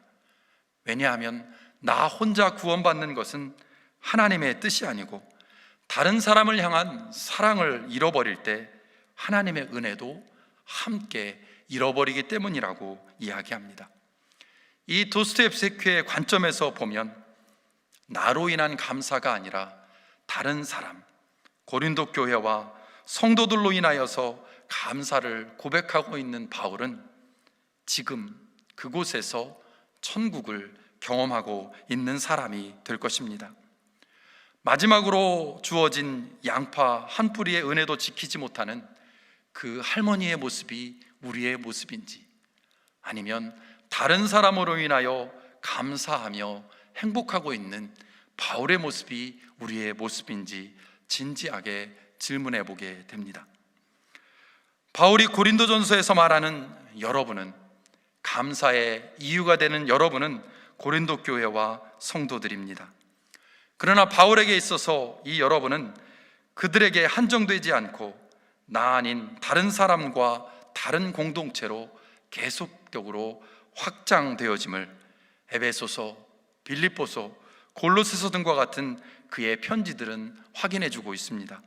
왜냐하면 나 혼자 구원받는 것은 하나님의 뜻이 아니고 다른 사람을 향한 사랑을 잃어버릴 때 하나님의 은혜도 함께 잃어버리기 때문이라고 이야기합니다. 이 도스토옙스키의 관점에서 보면 나로 인한 감사가 아니라 다른 사람, 고린도 교회와 성도들로 인하여서 감사를 고백하고 있는 바울은 지금 그곳에서 천국을 경험하고 있는 사람이 될 것입니다. 마지막으로 주어진 양파 한 뿌리의 은혜도 지키지 못하는 그 할머니의 모습이 우리의 모습인지, 아니면 다른 사람으로 인하여 감사하며 행복하고 있는 바울의 모습이 우리의 모습인지 진지하게 질문해 보게 됩니다. 바울이 고린도전서에서 말하는 여러분은, 감사의 이유가 되는 여러분은 고린도 교회와 성도들입니다. 그러나 바울에게 있어서 이 여러분은 그들에게 한정되지 않고 나 아닌 다른 사람과 다른 공동체로 계속적으로 확장되어짐을 에베소서, 빌립보서, 골로새서 등과 같은 그의 편지들은 확인해 주고 있습니다.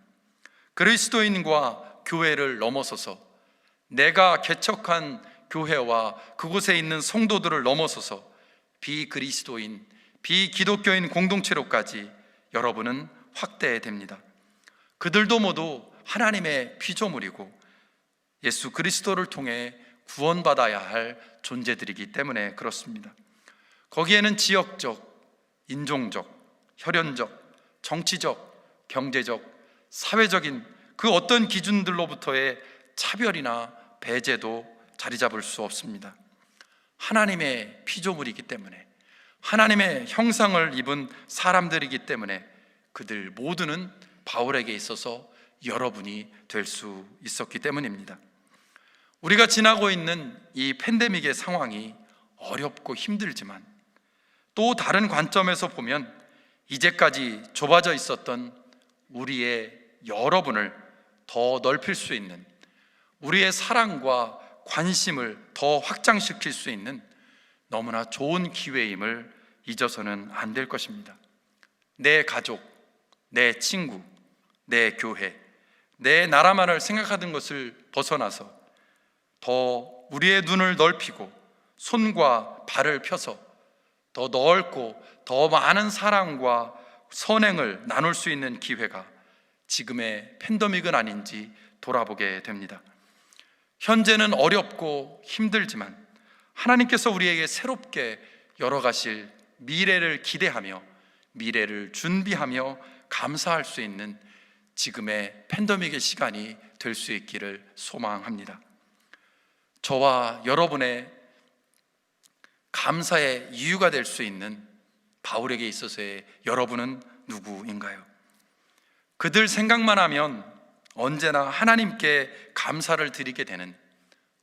그리스도인과 교회를 넘어서서, 내가 개척한 교회와 그곳에 있는 성도들을 넘어서서 비그리스도인, 비기독교인 공동체로까지 여러분은 확대됩니다. 그들도 모두 하나님의 피조물이고 예수 그리스도를 통해 구원받아야 할 존재들이기 때문에 그렇습니다. 거기에는 지역적, 인종적, 혈연적, 정치적, 경제적, 사회적인 그 어떤 기준들로부터의 차별이나 배제도 자리 잡을 수 없습니다. 하나님의 피조물이기 때문에, 하나님의 형상을 입은 사람들이기 때문에 그들 모두는 바울에게 있어서 여러분이 될 수 있었기 때문입니다. 우리가 지나고 있는 이 팬데믹의 상황이 어렵고 힘들지만 또 다른 관점에서 보면 이제까지 좁아져 있었던 우리의 여러분을 더 넓힐 수 있는, 우리의 사랑과 관심을 더 확장시킬 수 있는 너무나 좋은 기회임을 잊어서는 안 될 것입니다. 내 가족, 내 친구, 내 교회, 내 나라만을 생각하던 것을 벗어나서 더 우리의 눈을 넓히고 손과 발을 펴서 더 넓고 더 많은 사랑과 선행을 나눌 수 있는 기회가 지금의 팬데믹은 아닌지 돌아보게 됩니다. 현재는 어렵고 힘들지만 하나님께서 우리에게 새롭게 열어가실 미래를 기대하며 미래를 준비하며 감사할 수 있는 지금의 팬데믹의 시간이 될 수 있기를 소망합니다. 저와 여러분의 감사의 이유가 될 수 있는 바울에게 있어서의 여러분은 누구인가요? 그들 생각만 하면 언제나 하나님께 감사를 드리게 되는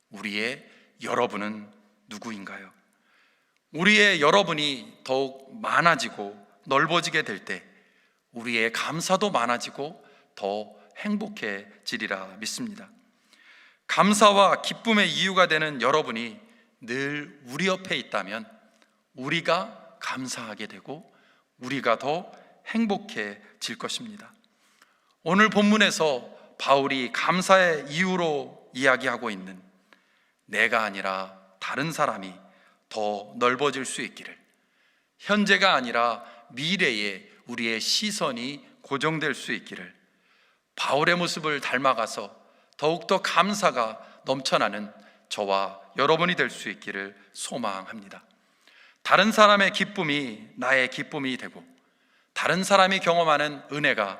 우리의 여러분은 누구인가요? 우리의 여러분이 더욱 많아지고 넓어지게 될 때 우리의 감사도 많아지고 더 행복해지리라 믿습니다. 감사와 기쁨의 이유가 되는 여러분이 늘 우리 옆에 있다면 우리가 감사하게 되고 우리가 더 행복해질 것입니다. 오늘 본문에서 바울이 감사의 이유로 이야기하고 있는 내가 아니라 다른 사람이 더 넓어질 수 있기를, 현재가 아니라 미래에 우리의 시선이 고정될 수 있기를, 바울의 모습을 닮아가서 더욱더 감사가 넘쳐나는 저와 여러분이 될 수 있기를 소망합니다. 다른 사람의 기쁨이 나의 기쁨이 되고 다른 사람이 경험하는 은혜가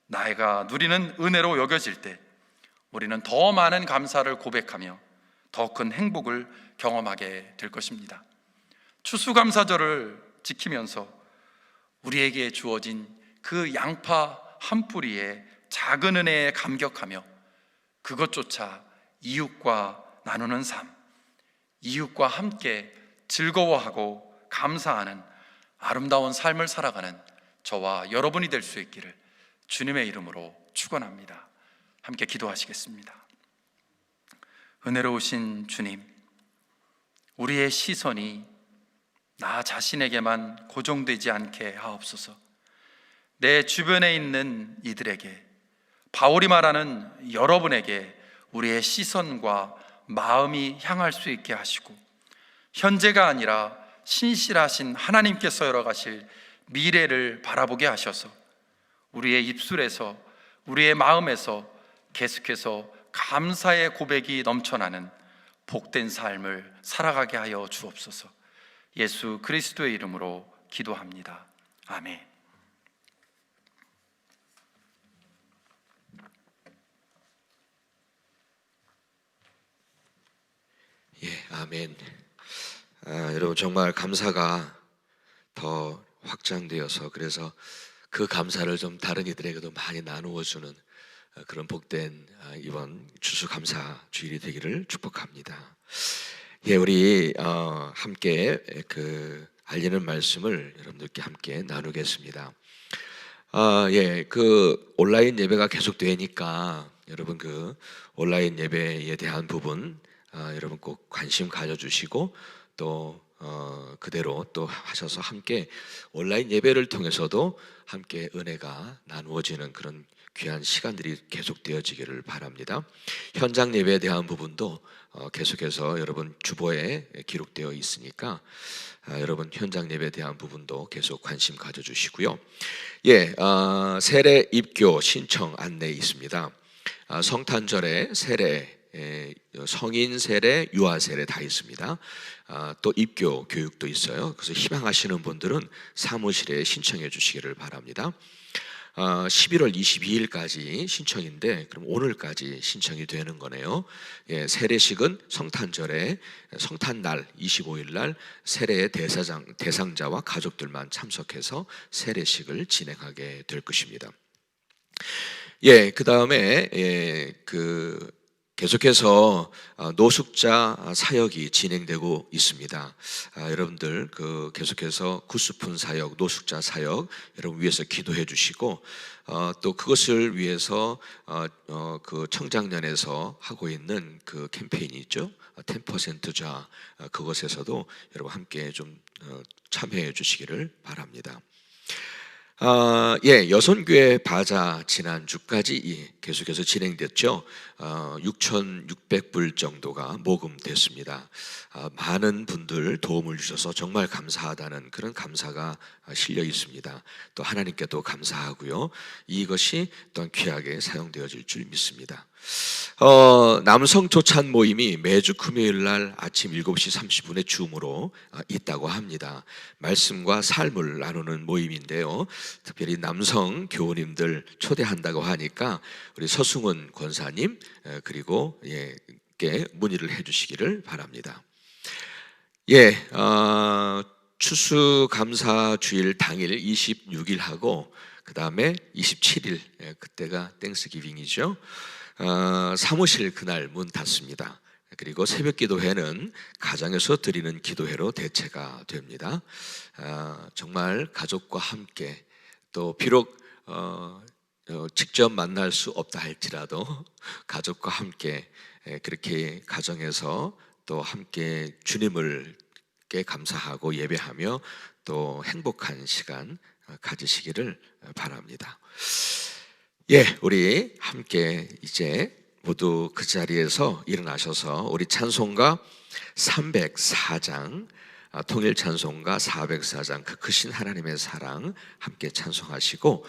나가 누리는 은혜로 여겨질 때 우리는 더 많은 감사를 고백하며 더 큰 행복을 경험하게 될 것입니다. 추수감사절을 지키면서 우리에게 주어진 그 양파 한 뿌리의 작은 은혜에 감격하며 그것조차 이웃과 나누는 삶, 이웃과 함께 즐거워하고 감사하는 아름다운 삶을 살아가는 저와 여러분이 될 수 있기를 주님의 이름으로 축원합니다. 함께 기도하시겠습니다. 은혜로우신 주님, 우리의 시선이 나 자신에게만 고정되지 않게 하옵소서. 내 주변에 있는 이들에게, 바울이 말하는 여러분에게 우리의 시선과 마음이 향할 수 있게 하시고 현재가 아니라 신실하신 하나님께서 열어가실 미래를 바라보게 하셔서 우리의 입술에서 우리의 마음에서 계속해서 감사의 고백이 넘쳐나는 복된 삶을 살아가게 하여 주옵소서. 예수 그리스도의 이름으로 기도합니다. 아멘.
예, 아멘. 여러분 정말 감사가 더 확장되어서 그래서 그 감사를 좀 다른 이들에게도 많이 나누어주는 그런 복된 이번 추수감사 주일이 되기를 축복합니다. 예, 우리 함께 그 알리는 말씀을 여러분들께 함께 나누겠습니다. 예, 그 온라인 예배가 계속되니까 여러분 그 온라인 예배에 대한 부분 여러분 꼭 관심 가져주시고 또 그대로 또 하셔서 함께 온라인 예배를 통해서도 함께 은혜가 나누어지는 그런 귀한 시간들이 계속되어지기를 바랍니다. 현장 예배에 대한 부분도 계속해서 여러분 주보에 기록되어 있으니까 여러분 현장 예배에 대한 부분도 계속 관심 가져주시고요. 예, 세례 입교 신청 안내 있습니다. 성탄절에 세례, 성인 세례, 유아 세례 다 있습니다. 또 입교 교육도 있어요. 그래서 희망하시는 분들은 사무실에 신청해 주시기를 바랍니다. 11월 22일까지 신청인데 그럼 오늘까지 신청이 되는 거네요. 예, 세례식은 성탄절에 성탄날 25일날 세례의 대상자와 가족들만 참석해서 세례식을 진행하게 될 것입니다. 예, 그 다음에 계속해서 노숙자 사역이 진행되고 있습니다. 여러분들 그 계속해서 구스푼 사역, 노숙자 사역 여러분 위해서 기도해 주시고 또 그것을 위해서 그 청장년에서 하고 있는 그 캠페인이 있죠. 10% 좌 그것에서도 여러분 함께 좀 참여해 주시기를 바랍니다. 여선교회 바자 지난주까지 계속해서 진행됐죠. 6,600불 정도가 모금됐습니다. 많은 분들 도움을 주셔서 정말 감사하다는 그런 감사가 실려 있습니다. 또 하나님께도 감사하고요. 이것이 또한 귀하게 사용되어질 줄 믿습니다. 남성 조찬 모임이 매주 금요일 날 아침 7시 30분에 줌으로 있다고 합니다. 말씀과 삶을 나누는 모임인데요. 특별히 남성 교우님들 초대한다고 하니까 우리 서승훈 권사님 그리고 께 문의를 해주시기를 바랍니다. 추수감사주일 당일 26일하고 그 다음에 27일 그때가 땡스기빙이죠. 사무실 그날 문 닫습니다. 그리고 새벽기도회는 가정에서 드리는 기도회로 대체가 됩니다. 정말 가족과 함께 또 비록 직접 만날 수 없다 할지라도 가족과 함께 그렇게 가정에서 또 함께 주님을 감사하고 예배하며 또 행복한 시간 가지시기를 바랍니다. 우리 함께 이제 모두 그 자리에서 일어나셔서 우리 찬송가 304장 통일 찬송가 404장 그 크신 하나님의 사랑 함께 찬송하시고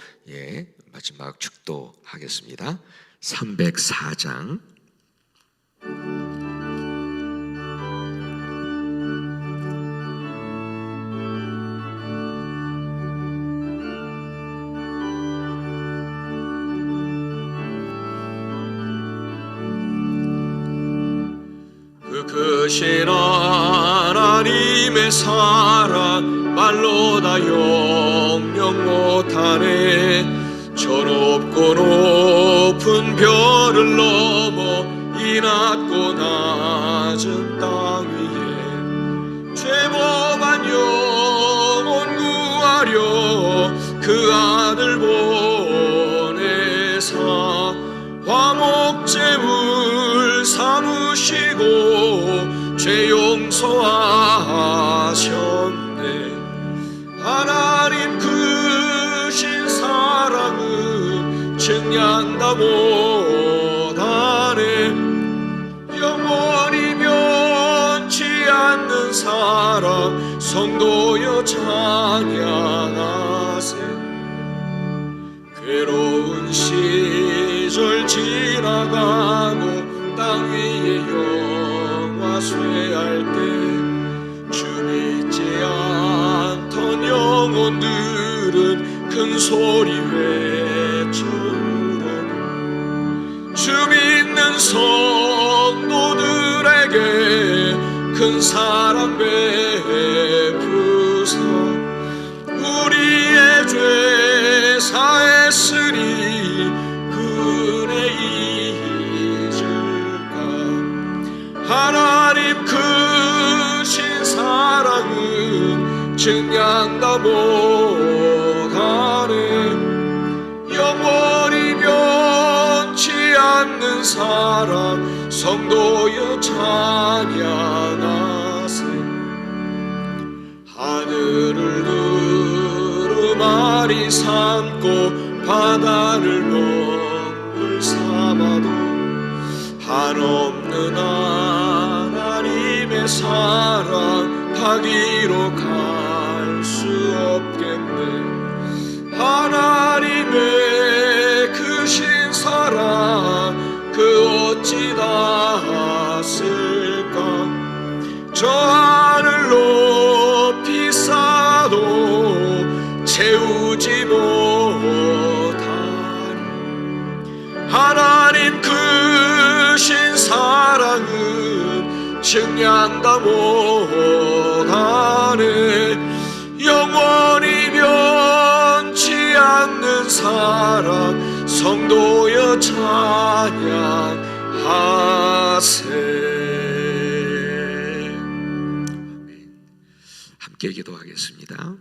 마지막 축도하겠습니다. 304장
크신 하나님의 사랑 말로 다 영영 못하네. 저 높고 높은 별을 넘어 이 낮고 낮은 땅 위에 죄범한 영혼 구하려 그 아들 보내사 화목제물 삼으시고 죄 용서하셨네. 하나님 크신 사랑은 증량다 못하네. 영원히 변치 않는 사랑 성도여 찬양하세. 괴로운 시절 지나가고 땅 위에 영화 쇠할 때 주 믿지 않던 영혼들은 큰 소리 외쳐오라. 주 믿는 성도들에게 큰 사랑 베푸사 우리의 죄 사했으니 그네 잊을까. 하나님 크신 사랑은 증량다 못하네. 영원히 변치 않는 사랑 성도여 찬양하세. 하늘을 두루마리 삼고 바다를 먹물 삼아도 한없는 하나님의 사랑 닿기로 갈 수 없겠네. 하나님의 크신 사랑 그 어찌 닿았을까. 저 하늘 높이 쌓아도 채우지 못하리. 하나님 크신 사랑은 증량다 못하네. 영원히 변치 않는 사랑 성도여 찬양하세.
함께 기도하겠습니다.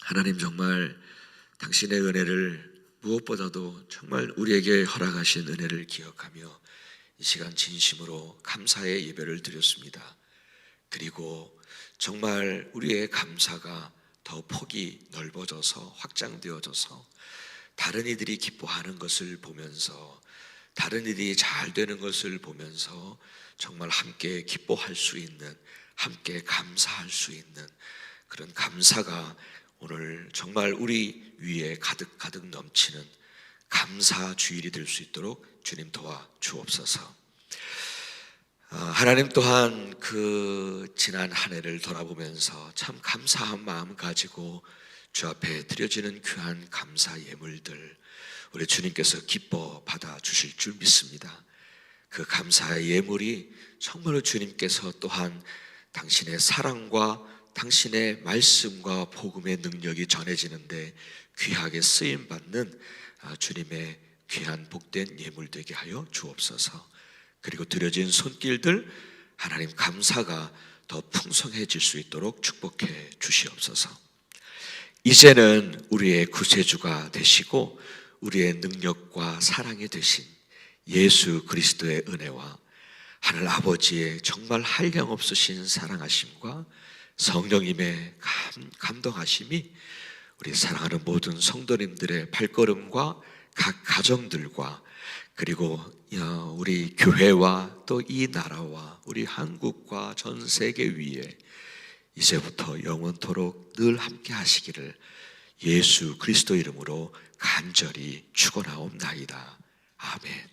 하나님 정말 당신의 은혜를 무엇보다도 정말 우리에게 허락하신 은혜를 기억하며 이 시간 진심으로 감사의 예배를 드렸습니다. 그리고 정말 우리의 감사가 더 폭이 넓어져서 확장되어져서 다른 이들이 기뻐하는 것을 보면서, 다른 일이 잘 되는 것을 보면서 정말 함께 기뻐할 수 있는, 함께 감사할 수 있는 그런 감사가 오늘 정말 우리 위에 가득가득 넘치는 감사 주일이 될 수 있도록 주님 도와 주옵소서. 하나님 또한 그 지난 한 해를 돌아보면서 참 감사한 마음 가지고 주 앞에 드려지는 귀한 감사 예물들 우리 주님께서 기뻐 받아 주실 줄 믿습니다. 그 감사의 예물이 정말로 주님께서 또한 당신의 사랑과 당신의 말씀과 복음의 능력이 전해지는데 귀하게 쓰임받는 주님의 귀한 복된 예물 되게 하여 주옵소서. 그리고 드려진 손길들 하나님 감사가 더 풍성해질 수 있도록 축복해 주시옵소서. 이제는 우리의 구세주가 되시고 우리의 능력과 사랑이 되신 예수 그리스도의 은혜와 하늘 아버지의 정말 한량없으신 사랑하심과 성령님의 감동하심이 우리 사랑하는 모든 성도님들의 발걸음과 각 가정들과 그리고 우리 교회와 또 이 나라와 우리 한국과 전 세계 위에 이제부터 영원토록 늘 함께 하시기를 예수 그리스도 이름으로 간절히 축원하옵나이다. 아멘.